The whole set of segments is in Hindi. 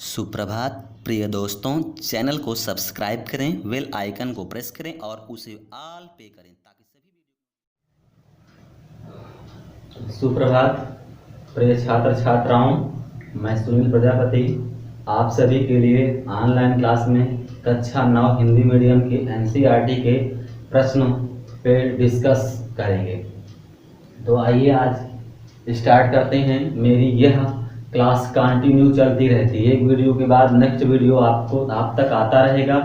सुप्रभात प्रिय दोस्तों, चैनल को सब्सक्राइब करें, बेल आइकन को प्रेस करें और उसे ऑल पे करें ताकि सभी वीडियो। सुप्रभात प्रिय छात्र छात्राओं, मैं सुनील प्रजापति आप सभी के लिए ऑनलाइन क्लास में कक्षा 9 हिंदी मीडियम के एनसीईआरटी के प्रश्नों पे डिस्कस करेंगे। तो आइए आज स्टार्ट करते हैं। मेरी यह क्लास कंटिन्यू चलती रहती है, एक वीडियो के बाद नेक्स्ट वीडियो आप तक आता रहेगा।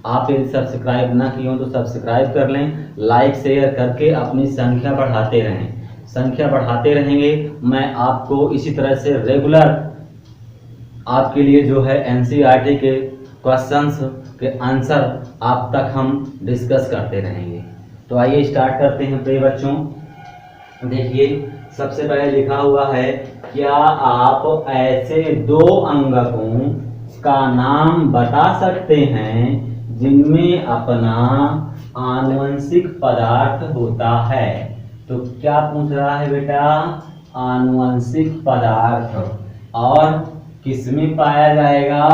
आप यदि सब्सक्राइब ना किए हो तो सब्सक्राइब कर लें, लाइक शेयर करके अपनी संख्या बढ़ाते रहें। संख्या बढ़ाते रहेंगे, मैं आपको इसी तरह से रेगुलर आपके लिए जो है एनसीईआरटी के क्वेश्चंस के आंसर आप तक हम डिस्कस करते रहेंगे। तो आइए स्टार्ट करते हैं प्रिय बच्चों। देखिए सबसे पहले लिखा हुआ है, क्या आप ऐसे दो अंगकों का नाम बता सकते हैं जिनमें अपना आनुवंशिक पदार्थ होता है। तो क्या पूछ रहा है बेटा, आनुवंशिक पदार्थ, और किसमें पाया जाएगा,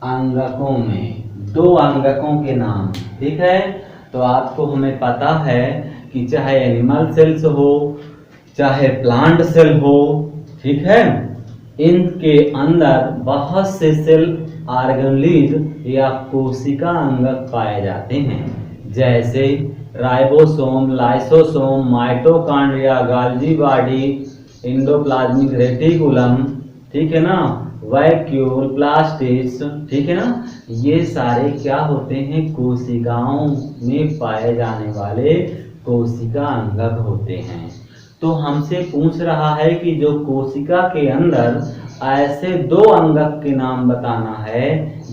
अंगकों में, दो अंगकों के नाम। ठीक है, तो आपको हमें पता है कि चाहे एनिमल सेल्स हो चाहे प्लांट सेल हो, ठीक है, इनके अंदर बहुत से सेल ऑर्गेनेल या कोशिका अंगक पाए जाते हैं, जैसे ribosome, lysosome, mitochondria, Golgi body, endoplasmic reticulum, ठीक है ना, वैक्यूल, प्लास्टिड्स, ठीक है ना, ये सारे क्या होते हैं, कोशिकाओं में पाए जाने वाले कोशिका अंगक होते हैं। तो हमसे पूछ रहा है कि जो कोशिका के अंदर ऐसे दो अंगक के नाम बताना है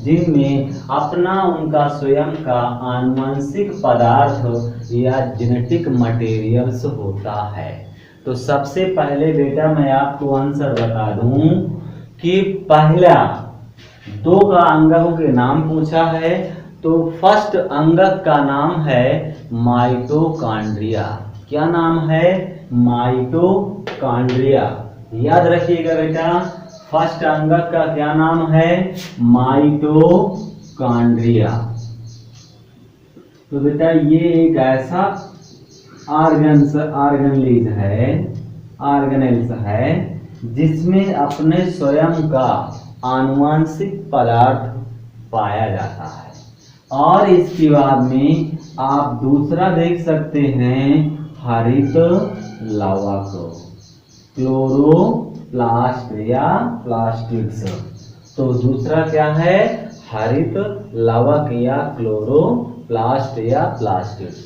जिनमें अपना उनका स्वयं का आनुवंशिक पदार्थ या जेनेटिक मटेरियल्स होता है। तो सबसे पहले बेटा मैं आपको आंसर बता दूं कि पहला दो का अंगकों के नाम पूछा है, तो फर्स्ट अंगक का नाम है माइटोकॉन्ड्रिया। क्या नाम है, माइटोकॉन्ड्रिया। याद रखिएगा बेटा, फर्स्ट अंगक का क्या नाम है, माइटोकॉन्ड्रिया। तो बेटा ये एक ऐसा ऑर्गेनेल्स है जिसमें अपने स्वयं का आनुवंशिक पदार्थ पाया जाता है। और इसके बाद में आप दूसरा देख सकते हैं, हरित लवक, क्लोरोप्लास्ट या प्लास्टिड्स। तो दूसरा क्या है, हरित लवक या क्लोरोप्लास्ट या प्लास्टिड्स।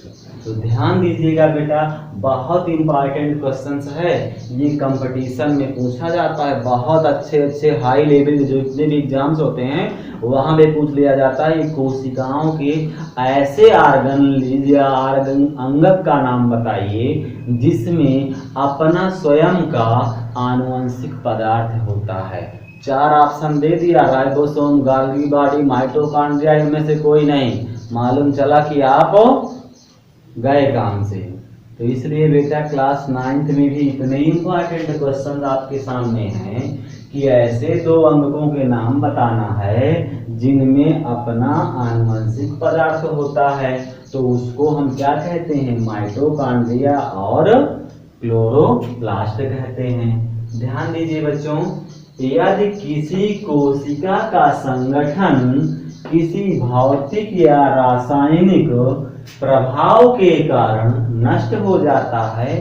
तो ध्यान दीजिएगा बेटा, बहुत इंपॉर्टेंट क्वेश्चंस है, ये कंपटीशन में पूछा जाता है। बहुत अच्छे हाई लेवल जो जितने भी एग्जाम्स होते हैं वहां पे पूछ लिया जाता है, ये कोशिकाओं के ऐसे ऑर्गन या अंगक का नाम बताइए जिसमें अपना स्वयं का आनुवंशिक पदार्थ होता है। चार ऑप्शन दे दिया, राइबोसोम, गोल्गी बॉडी, माइटोकॉन्ड्रिया, इनमें से कोई नहीं। मालूम चला कि आप गए काम से। तो इसलिए बेटा क्लास 9th में भी इतने इंपॉर्टेंट क्वेश्चन आपके सामने हैं कि ऐसे दो अंगकों के नाम बताना है जिनमें अपना आनुवंशिक पदार्थ होता है। तो उसको हम क्या कहते हैं, माइटोकॉन्ड्रिया और क्लोरोप्लास्ट कहते हैं। ध्यान दीजिए बच्चों, यदि किसी कोशिका का संगठन किसी भौतिक या रासायनिक प्रभाव के कारण नष्ट हो जाता है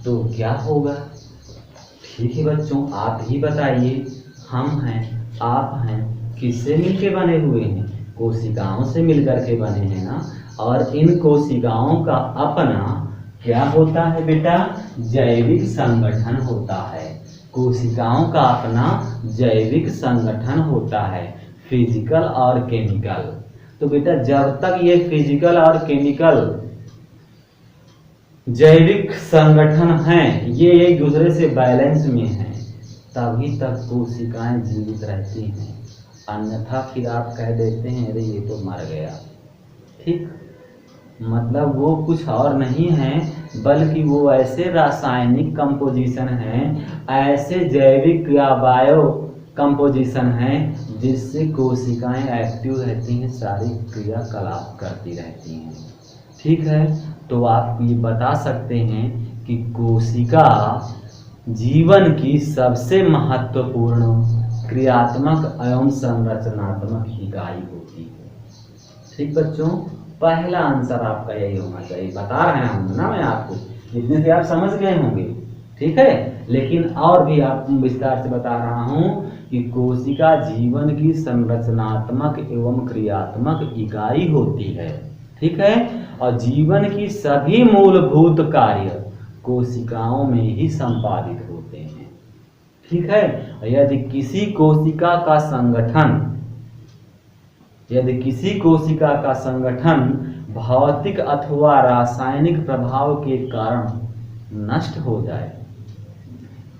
तो क्या होगा। ठीक है बच्चों, आप ही बताइए, हम हैं, आप हैं, किससे मिलके बने हुए हैं, कोशिकाओं से मिलकर के बने हैं ना। और इन कोशिकाओं का अपना क्या होता है बेटा, जैविक संगठन होता है। कोशिकाओं का अपना जैविक संगठन होता है, फिजिकल और केमिकल। तो बेटा जब तक ये फिजिकल और केमिकल जैविक संगठन हैं, ये एक दूसरे से बैलेंस में हैं, तभी तक कोशिकाएं जीवित रहती हैं। अन्यथा फिर आप कह देते हैं अरे ये तो मर गया। ठीक, मतलब वो कुछ और नहीं है बल्कि वो ऐसे रासायनिक कंपोजिशन हैं, ऐसे जैविक या बायो कंपोजिशन है जिससे कोशिकाएं एक्टिव रहती हैं, सारी क्रियाकलाप करती रहती हैं। ठीक है, तो आप ये बता सकते हैं कि कोशिका जीवन की सबसे महत्वपूर्ण क्रियात्मक एवं संरचनात्मक इकाई होती है। ठीक बच्चों, पहला आंसर आपका यही होना चाहिए। बता रहे हैं ना मैं आपको, इतने से आप समझ गए होंगे। ठीक है, लेकिन और भी आपको विस्तार से बता रहा हूं कि कोशिका जीवन की संरचनात्मक एवं क्रियात्मक इकाई होती है। ठीक है, और जीवन की सभी मूलभूत कार्य कोशिकाओं में ही संपादित होते हैं। ठीक है, यदि किसी कोशिका का संगठन भौतिक अथवा रासायनिक प्रभाव के कारण नष्ट हो जाए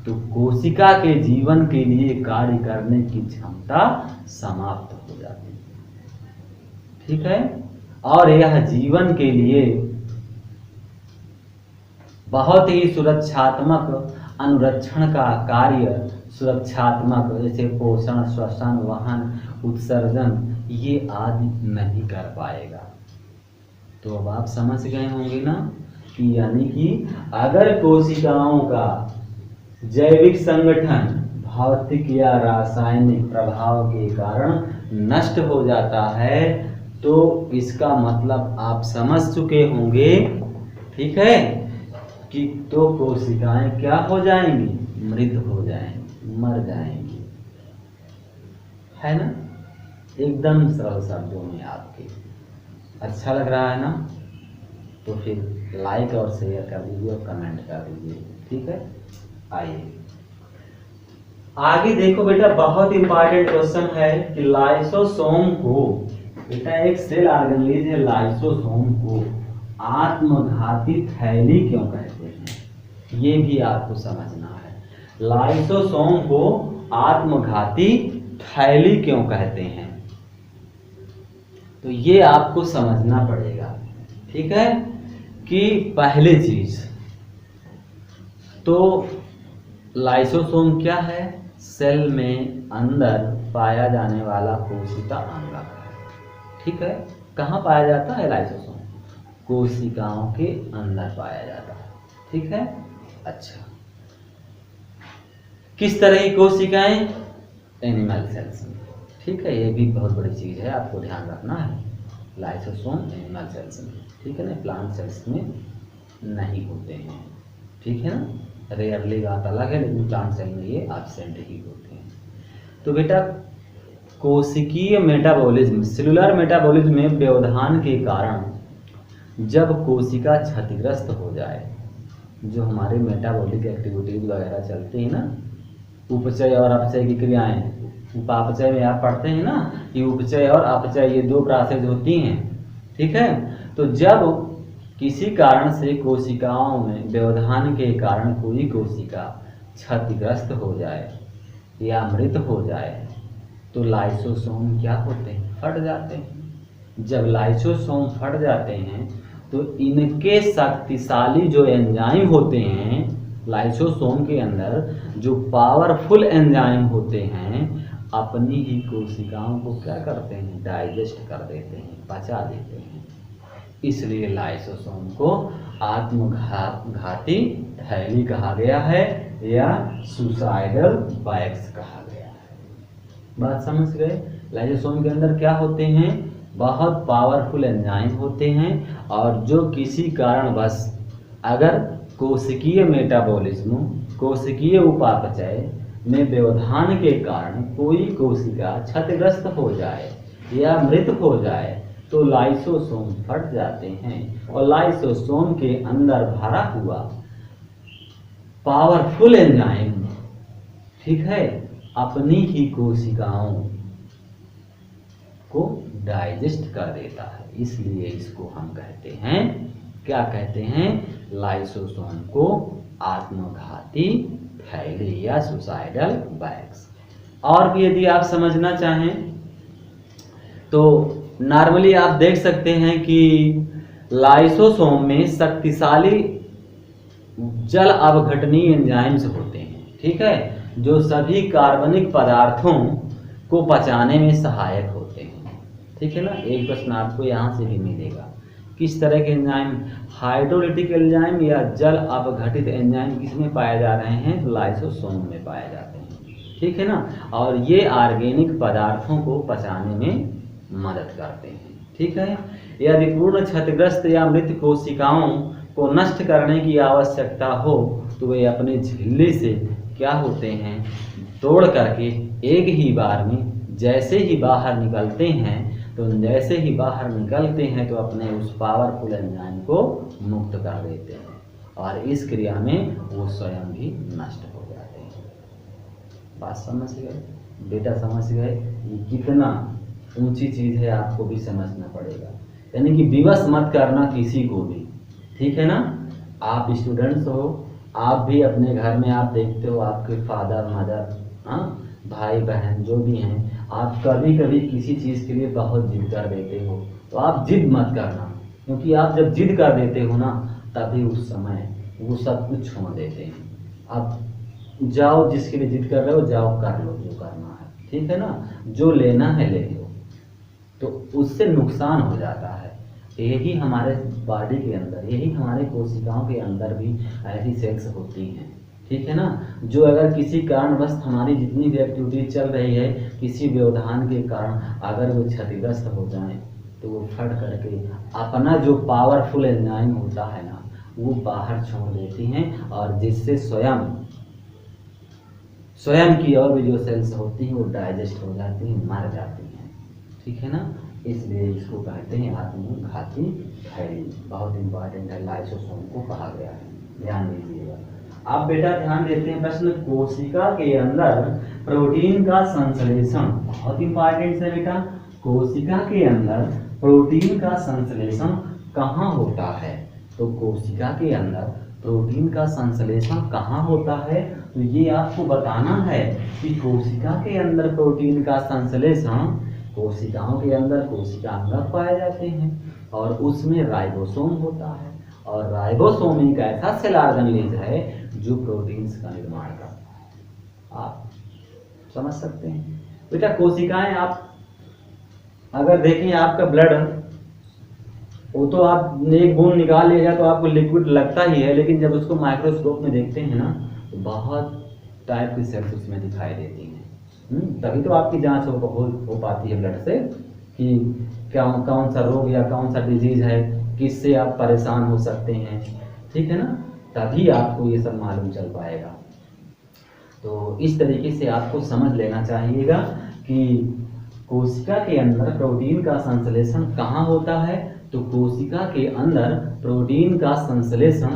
तो कोशिका के जीवन के लिए कार्य करने की क्षमता समाप्त हो जाती है। ठीक है, और यह जीवन के लिए बहुत ही सुरक्षात्मक अनुरक्षण का कार्य, सुरक्षात्मक जैसे पोषण, श्वसन, वहन, उत्सर्जन ये आदि नहीं कर पाएगा। तो अब आप समझ गए होंगे ना कि यानी कि अगर कोशिकाओं का जैविक संगठन भौतिक या रासायनिक प्रभाव के कारण नष्ट हो जाता है तो इसका मतलब आप समझ चुके होंगे। ठीक है, कि तो कोशिकाएं क्या हो जाएंगी, मृत हो जाएंगी, मर जाएंगी, है ना। एकदम सरल शब्दों में आपके अच्छा लग रहा है ना, तो फिर लाइक और शेयर कर दीजिए और कमेंट कर दीजिए। ठीक है, आइए आगे देखो बेटा, बहुत इंपॉर्टेंट क्वेश्चन है कि लाइसोसोम को, बेटा एक सेल ऑर्गेनेलिज है, लाइसोसोम को आत्मघाती थैली क्यों कहते हैं, ये भी आपको समझना है। लाइसोसोम को आत्मघाती थैली क्यों कहते हैं, तो ये आपको समझना पड़ेगा। ठीक है, कि पहली चीज तो लाइसोसोम क्या है, सेल में अंदर पाया जाने वाला कोशिका अंगक है। ठीक है, कहाँ पाया जाता है लाइसोसोम, कोशिकाओं के अंदर पाया जाता है। ठीक है, अच्छा किस तरह की कोशिकाएं, एनिमल सेल्स में। ठीक है, ये भी बहुत बड़ी चीज है, आपको ध्यान रखना है। लाइसोसोम एनिमल सेल्स में, ठीक है ना, प्लांट सेल्स में नहीं होते हैं। ठीक है ना, रेयरली बात अलग है, लेकिन प्लांट सेल में ये एब्सेंट ही होते हैं। तो बेटा कोशिकीय मेटाबॉलिज्म, सेलुलर मेटाबॉलिज्म में व्यवधान के कारण जब कोशिका क्षतिग्रस्त हो जाए, जो हमारे मेटाबॉलिक एक्टिविटीज वगैरह चलती है ना, उपचय और अपचय की क्रियाएं, उपापचय में आप पढ़ते हैं ना कि उपचय और अपचय ये दो प्रोसेस होती हैं। ठीक है, तो जब किसी कारण से कोशिकाओं में व्यवधान के कारण कोई कोशिका क्षतिग्रस्त हो जाए या मृत हो जाए तो लाइसोसोम क्या होते हैं, फट जाते हैं। जब लाइसोसोम फट जाते हैं तो इनके शक्तिशाली जो एंजाइम होते हैं, लाइसोसोम के अंदर जो पावरफुल एंजाइम होते हैं, अपनी ही कोशिकाओं को क्या करते हैं, डाइजेस्ट कर देते हैं, पचा देते हैं। इसलिए लाइसोसोम को आत्मघाती थैली कहा गया है या सुसाइडल बैग्स कहा गया है। बात समझ गए। लाइसोसोम के अंदर क्या होते हैं, बहुत पावरफुल एंजाइम होते हैं, और जो किसी कारणवश अगर कोशिकीय मेटाबॉलिज्म, कोशिकीय उपापचय में व्यवधान के कारण कोई कोशिका क्षतिग्रस्त हो जाए या मृत हो जाए तो लाइसोसोम फट जाते हैं, और लाइसोसोम के अंदर भरा हुआ पावरफुल एंजाइम, ठीक है, अपनी ही कोशिकाओं को डाइजेस्ट कर देता है। इसलिए इसको हम कहते हैं, क्या कहते हैं, लाइसोसोम को आत्मघाती थैली या सुसाइडल बैग्स। और भी यदि आप समझना चाहें तो नॉर्मली आप देख सकते हैं कि लाइसोसोम में शक्तिशाली जल अवघटनीय एंजाइम्स होते हैं। ठीक है, जो सभी कार्बनिक पदार्थों को पचाने में सहायक होते हैं। ठीक है ना, एक प्रश्न आपको यहाँ से भी मिलेगा। किस तरह के एंजाइम, हाइड्रोलिटिक एंजाइम या जल अपघटित एंजाइम किसमें पाए जा रहे हैं? लाइसोसोम में पाए जाते हैं। ठीक है ना, और ये ऑर्गेनिक पदार्थों को पचाने में मदद करते हैं। ठीक है, यदि पूर्ण क्षतिग्रस्त या मृत कोशिकाओं को नष्ट करने की आवश्यकता हो तो वे अपने झिल्ली से क्या होते हैं, तोड़ करके एक ही बार में जैसे ही बाहर निकलते हैं तो अपने उस पावरफुल एंजाइम को मुक्त कर देते हैं और इस क्रिया में वो स्वयं भी नष्ट हो जाते हैं। बात समझ गए बेटा? समझ गए? ये कितना ऊंची चीज़ है, आपको भी समझना पड़ेगा। यानी कि विवश मत करना किसी को भी। ठीक है ना, आप स्टूडेंट्स हो, आप भी अपने घर में आप देखते हो आपके फादर मदर, हाँ, भाई बहन जो भी हैं, आप कभी कभी किसी चीज़ के लिए बहुत जिद कर देते हो, तो आप जिद मत करना, क्योंकि आप जब जिद कर देते हो ना तभी उस समय वो सब कुछ छोड़ देते हैं। आप जाओ, जिसके लिए जिद कर रहे हो जाओ, कर लो जो करना है। ठीक है ना, जो लेना है ले लो, तो उससे नुकसान हो जाता है। यही हमारे बॉडी के अंदर, यही हमारे कोशिकाओं के अंदर भी ऐसी सेल्स होती हैं। ठीक है ना, जो अगर किसी कारणवश हमारी जितनी भी एक्टिविटी चल रही है, किसी व्यवधान के कारण अगर वो क्षतिग्रस्त हो जाए तो वो फट करके अपना जो पावरफुल एंजाइम होता है ना वो बाहर छोड़ देती हैं और जिससे स्वयं की और भी जो सेल्स होती हैं वो डाइजेस्ट हो जाती हैं, मर जाती हैं। ठीक है ना, इसलिए इसको कहते हैं आत्मघाती फैली। बहुत इंपॉर्टेंट है, लाइसोसोम को कहा गया है, ध्यान दीजिएगा। आप बेटा ध्यान देते हैं प्रश्न, कोशिका के अंदर प्रोटीन का संश्लेषण, बहुत इंपॉर्टेंट है बेटा। कोशिका के अंदर प्रोटीन का संश्लेषण कहाँ होता है? तो कोशिका के अंदर प्रोटीन का संश्लेषण कहाँ होता है, तो ये आपको बताना है कि कोशिका के अंदर प्रोटीन का संश्लेषण, कोशिकाओं के अंदर कोशिका अंग पाए जाते हैं और उसमें राइबोसोम होता है, और राइबोसोम एक ऐसा सेल ऑर्गेनेल है जो प्रोटीन्स का निर्माण करता है। आप समझ सकते हैं बेटा। कोशिकाएं आप अगर देखें, आपका ब्लड वो तो आप एक बूंद निकाल लिया तो आपको लिक्विड लगता ही है, लेकिन जब उसको माइक्रोस्कोप में देखते हैं ना तो बहुत टाइप की सेल्स उसमें दिखाई देती हैं। तभी तो आपकी जांच हो पाती है ब्लड से कि कौन सा रोग या कौन सा डिजीज है, किससे आप परेशान हो सकते हैं। ठीक है ना, तभी आपको ये सब मालूम चल पाएगा। तो इस तरीके से आपको समझ लेना चाहिएगा कि कोशिका के अंदर प्रोटीन का संश्लेषण कहाँ होता है, तो कोशिका के अंदर प्रोटीन का संश्लेषण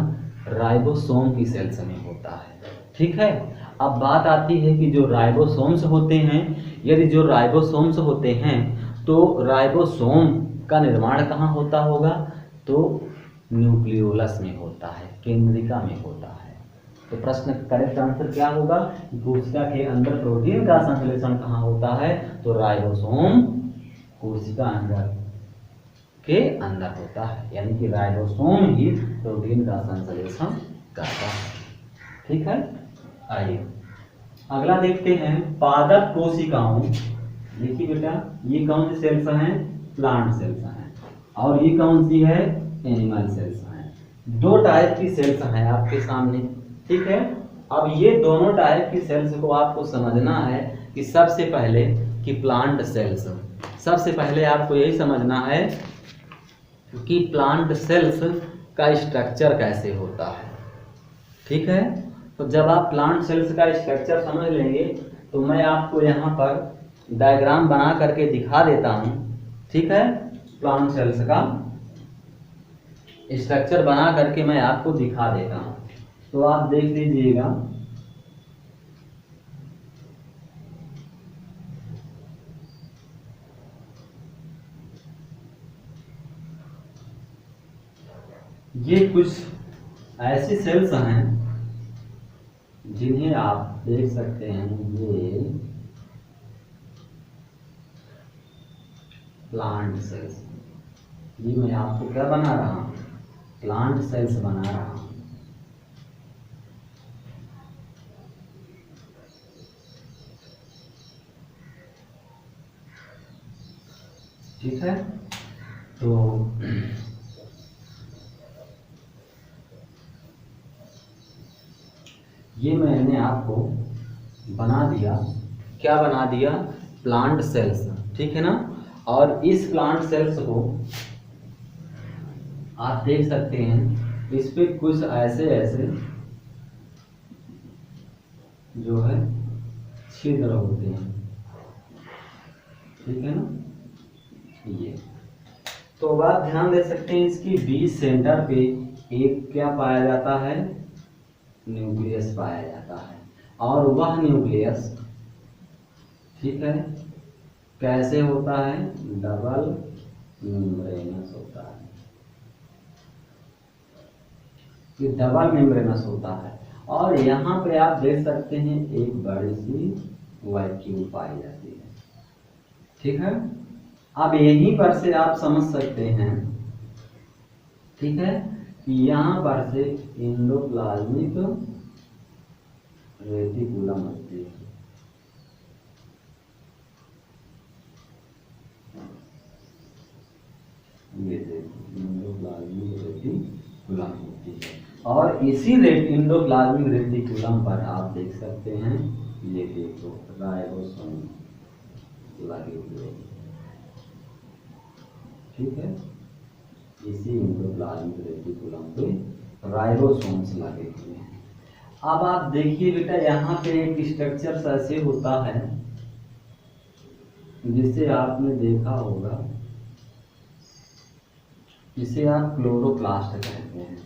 राइबोसोम की सेल्स में होता है। ठीक है, अब बात आती है कि जो राइबोसोम्स होते हैं, यदि जो राइबोसोम्स होते हैं तो राइबोसोम का निर्माण कहाँ होता होगा, तो न्यूक्लियोलस में होता है, केंद्रिका में होता है। तो प्रश्न का करेक्ट आंसर क्या होगा, कोशिका के अंदर प्रोटीन का संश्लेषण कहाँ होता है, तो राइबोसोम कोशिका अंदर के अंदर होता है, यानी कि राइबोसोम ही प्रोटीन का संश्लेषण करता है। ठीक है, आइए अगला देखते हैं, पादप कोशिकाओं। देखिए बेटा, ये कौन सी सेल्स हैं, प्लांट सेल्स हैं, और ये कौन सी है, एनिमल सेल्स हैं। दो टाइप की सेल्स हैं आपके सामने। ठीक है, अब ये दोनों टाइप की सेल्स को आपको समझना है कि सबसे पहले कि प्लांट सेल्स, सबसे पहले आपको यही समझना है कि प्लांट सेल्स का स्ट्रक्चर कैसे होता है। ठीक है, तो जब आप प्लांट सेल्स का स्ट्रक्चर समझ लेंगे तो मैं आपको यहाँ पर डायग्राम बना करके दिखा देता हूँ। ठीक है, प्लांट सेल्स का स्ट्रक्चर बना करके मैं आपको दिखा देता हूँ, तो आप देख लीजिएगा। ये कुछ ऐसी सेल्स हैं जिन्हें आप देख सकते हैं, ये प्लांट सेल्स। ये मैं आपको क्या बना रहा हूँ, प्लांट सेल्स बना रहा हूँ। ठीक है। तो ये मैंने आपको बना दिया, क्या बना दिया, प्लांट सेल्स, ठीक है ना। और इस प्लांट सेल्स को आप देख सकते हैं, इस पे कुछ ऐसे ऐसे जो है छिद्र होते हैं, ठीक है ना। ये तो अब आप ध्यान दे सकते हैं, इसकी बीच सेंटर पे एक क्या पाया जाता है, न्यूक्लियस पाया जाता है। और वह न्यूक्लियस, ठीक है, कैसे होता है, डबल मेम्ब्रेनस होता है, ये डबल मेम्ब्रेनस होता है। और यहाँ पे आप देख सकते हैं एक बड़ी सी वैक्यूल पाई जाती है, ठीक है। अब यहीं पर से आप समझ सकते हैं, ठीक है, कि यहाँ पर से एंडोप्लाज्मिक रेटिकुलम होती है, ये देखो एंडोप्लाज्मिक रेटिकुलम होती है। और इसी एंडोप्लाज्मिक रेटिकुलम पर आप देख सकते हैं, ये देखो राइबोसोम लगे हुए, ठीक है। इसी एंडोप्लाज्मिक रेटिकुलम पे राइबोसोम्स लगे हुए हैं। अब आप देखिए बेटा, यहाँ पे एक स्ट्रक्चर ऐसे होता है जिसे आपने देखा होगा, जिसे आप क्लोरोप्लास्ट कहते हैं।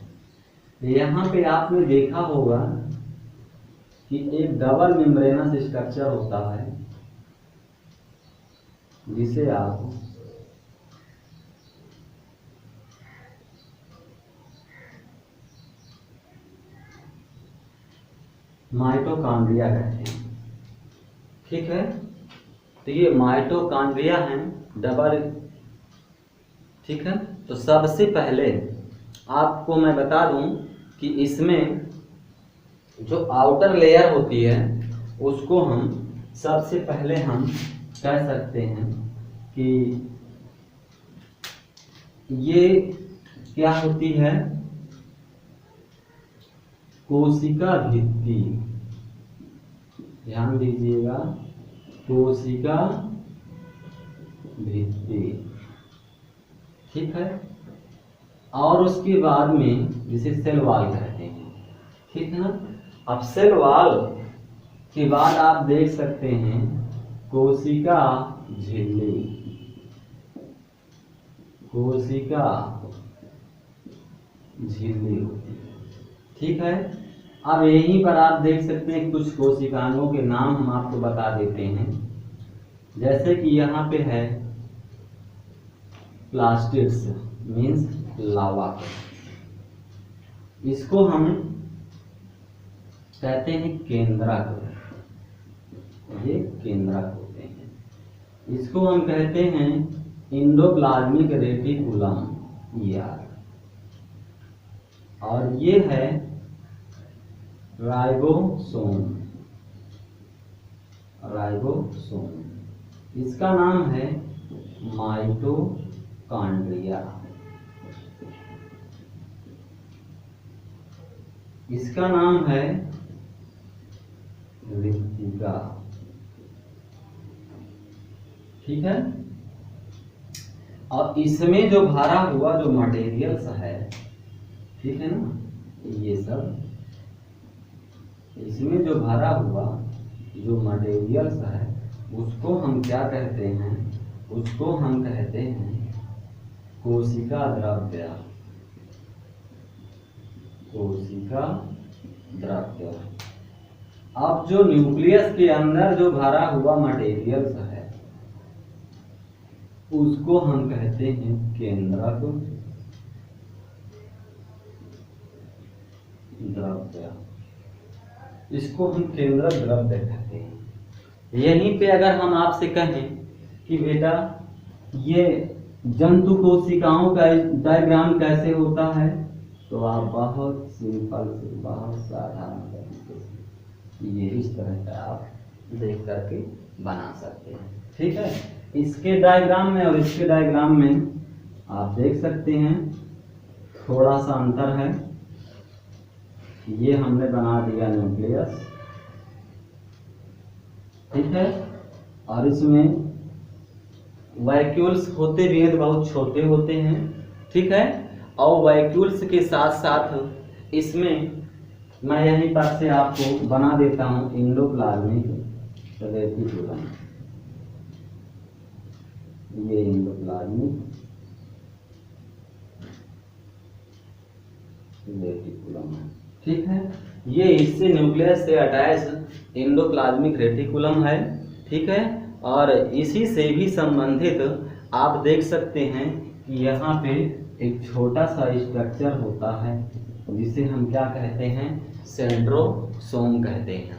यहाँ पे आपने देखा होगा कि एक डबल मेम्ब्रेनस स्ट्रक्चर होता है जिसे आप माइटोकॉन्ड्रिया कहते हैं, ठीक है। तो ये माइटोकॉन्ड्रिया है डबल, ठीक है। तो सबसे पहले आपको मैं बता दूं कि इसमें जो आउटर लेयर होती है उसको हम सबसे पहले हम कह सकते हैं कि ये क्या होती है, कोशिका भित्ति, ध्यान दीजिएगा, कोशिका भित्ति, ठीक है। और उसके बाद में जिसे सेल वॉल कहते हैं, ठीक है ना। अब सेल वॉल के बाद आप देख सकते हैं कोशिका झिल्ली, कोशिका झिल्ली होती है, ठीक है। अब यहीं पर आप देख सकते हैं कुछ कोशिकाओं के नाम हम आपको बता देते हैं, जैसे कि यहाँ पे है प्लास्टिड्स, मीन्स लावा, इसको हम कहते हैं केंद्रक, ये केंद्रक होते हैं। इसको हम कहते हैं एंडोप्लाज्मिक रेटिकुलम, और ये है राइबोसोम, राइबोसोम, इसका नाम है माइटोकॉन्ड्रिया, इसका नाम है रिक्तिका, ठीक है। और इसमें जो भरा हुआ जो मटेरियल्स है, ठीक है ना, ये सब इसमें जो भरा हुआ जो मटेरियल्स है उसको हम क्या कहते हैं, उसको हम कहते हैं कोशिका द्रव्य, कोशिका द्रव्य। अब जो न्यूक्लियस के अंदर जो भरा हुआ मटेरियल्स है उसको हम कहते हैं केंद्रक द्रव्य, इसको हम केंद्रक द्रव्य कहते हैं। यहीं पे अगर हम आपसे कहें कि बेटा ये जंतु कोशिकाओं का डायग्राम कैसे होता है, तो आप बहुत सिंपल से, बहुत साधारण तरीके से ये इस तरह का आप देख करके बना सकते हैं, ठीक है। इसके डायग्राम में और इसके डायग्राम में आप देख सकते हैं थोड़ा सा अंतर है। ये हमने बना दिया न्यूक्लियस, ठीक है, और इसमें वैक्यूल्स होते भी हैं तो बहुत छोटे होते हैं, ठीक है। और वैक्यूल्स के साथ साथ इसमें मैं यहीं पर से आपको बना देता हूं एंडोप्लाज्मिक रेटिकुलम। ये एंडोप्लाज्मिक रेटिकुलम है, ठीक है। ये इससे न्यूक्लियस से अटैच एंडोप्लाज्मिक रेटिकुलम है, ठीक है। और इसी से भी संबंधित आप देख सकते हैं कि यहाँ पे एक छोटा सा स्ट्रक्चर होता है जिसे हम क्या कहते हैं, सेंट्रोसोम कहते हैं,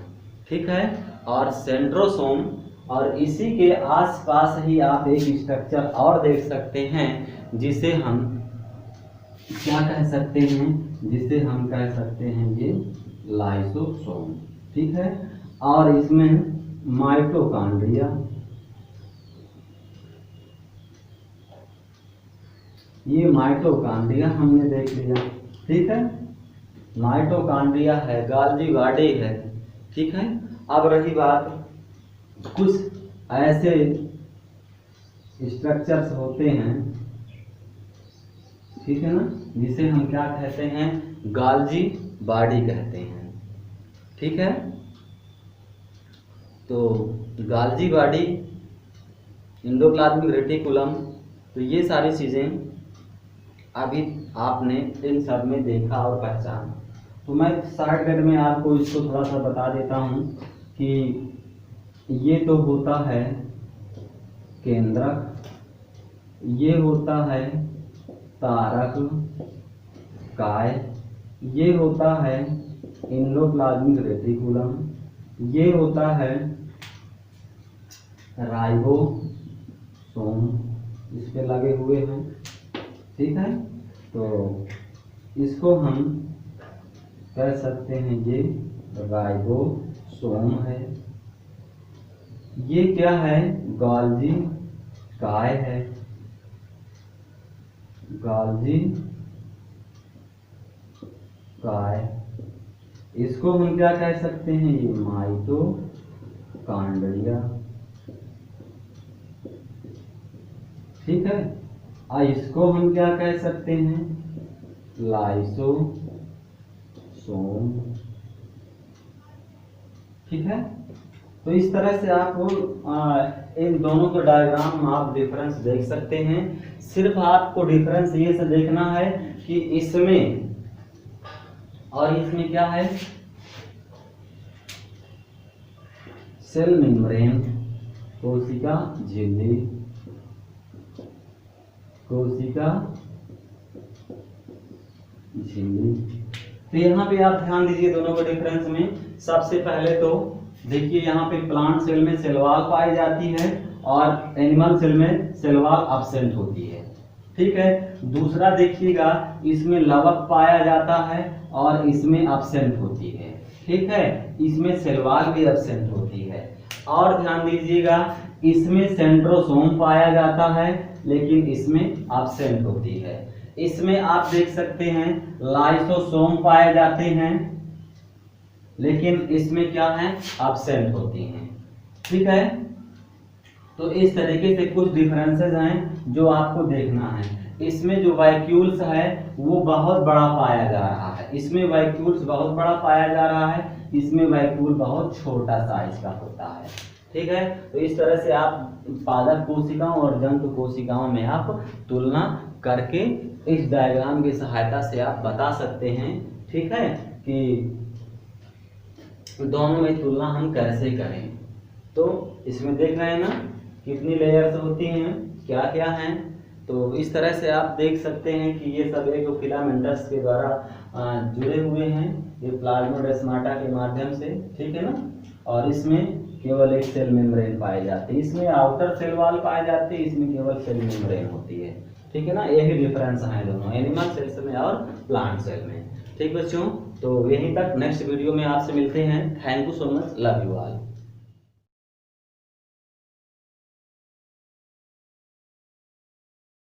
ठीक है। और सेंट्रोसोम और इसी के आसपास ही आप एक स्ट्रक्चर और देख सकते हैं जिसे हम क्या कह सकते हैं, जिसे हम कह सकते हैं ये लाइसोसोम, ठीक है। और इसमें माइटोकॉन्ड्रिया, ये माइटोकॉन्ड्रिया हमने देख लिया, ठीक है। माइटोकॉन्ड्रिया है, गाल्जी बॉडी है, ठीक है। अब रही बात, कुछ ऐसे स्ट्रक्चर्स होते हैं, ठीक है ना, जिसे हम क्या कहते हैं, गाल्जी बॉडी कहते हैं, ठीक है। तो गाल्जी बॉडी, एंडोप्लाज्मिक रेटिकुलम, तो ये सारी चीज़ें अभी आपने इन सब में देखा और पहचाना। तो मैं शॉर्टकट में आपको इसको थोड़ा सा बता देता हूँ कि ये तो होता है केंद्रक, ये होता है तारक, काय, ये होता है एंडोप्लाज्मिक रेटिकुलम, ये होता है राइबोसोम, इस पे लगे हुए हैं, ठीक है। तो इसको हम कह सकते हैं ये राइबोसोम है। ये क्या है, गाल्जी काय है, गाल्जी काय। इसको हम क्या कह सकते हैं, ये माइटोकॉन्ड्रिया, ठीक है। और इसको हम क्या कह सकते हैं, लाइसोसोम, ठीक है। तो इस तरह से आप इन दोनों के डायग्राम में आप डिफरेंस देख सकते हैं। सिर्फ आपको डिफरेंस ये से देखना है कि इसमें और इसमें क्या है, सेल मेम्ब्रेन, कोशिका झिल्ली, कोशिका झिल्ली। तो यहाँ पे आप ध्यान दीजिए दोनों के डिफरेंस में। सबसे पहले तो देखिए यहाँ पे प्लांट सेल में सेल वॉल पाई जाती है और एनिमल सेल में सेल वॉल एब्सेंट होती है, ठीक है। दूसरा देखिएगा, इसमें लवक पाया जाता है और इसमें एब्सेंट होती है, ठीक है। इसमें सेल वॉल भी एब्सेंट होती है। और ध्यान दीजिएगा, इसमें सेंट्रोसोम पाया जाता है लेकिन इसमें एब्सेंट होती है। इसमें आप देख सकते हैं लाइसोसोम पाए जाते हैं लेकिन इसमें क्या है, एब्सेंट होती हैं, ठीक है। तो इस तरीके से कुछ डिफरेंसेस हैं जो आपको देखना है। इसमें जो वैक्यूल्स है वो बहुत बड़ा पाया जा रहा है, इसमें वैक्यूल्स बहुत बड़ा पाया जा रहा है, इसमें वैक्यूल बहुत छोटा साइज का होता है, ठीक है। तो इस तरह से आप पादप कोशिकाओं और जंतु कोशिकाओं में आप तुलना करके इस डायग्राम की सहायता से आप बता सकते हैं, ठीक है, कि दोनों में तुलना हम कैसे करें। तो इसमें देख रहे हैं ना कितनी लेयर्स होती हैं, क्या क्या हैं। तो इस तरह से आप देख सकते हैं कि ये सब एक फिलामेंटस के द्वारा जुड़े हुए हैं, ये प्लाज्मोडेस्माटा के माध्यम से, ठीक है ना। और इसमें केवल एक सेल मेम्ब्रेन पाई जाती है, इसमें आउटर सेल वॉल पाए जाते हैं, इसमें केवल सेल मेम्ब्रेन होती है, ठीक है ना। यही डिफरेंस है दोनों एनिमल सेल्स में और प्लांट सेल में, ठीक बच्चों। तो यहीं तक, नेक्स्ट वीडियो में आपसे मिलते हैं। Thank you so much, love you all.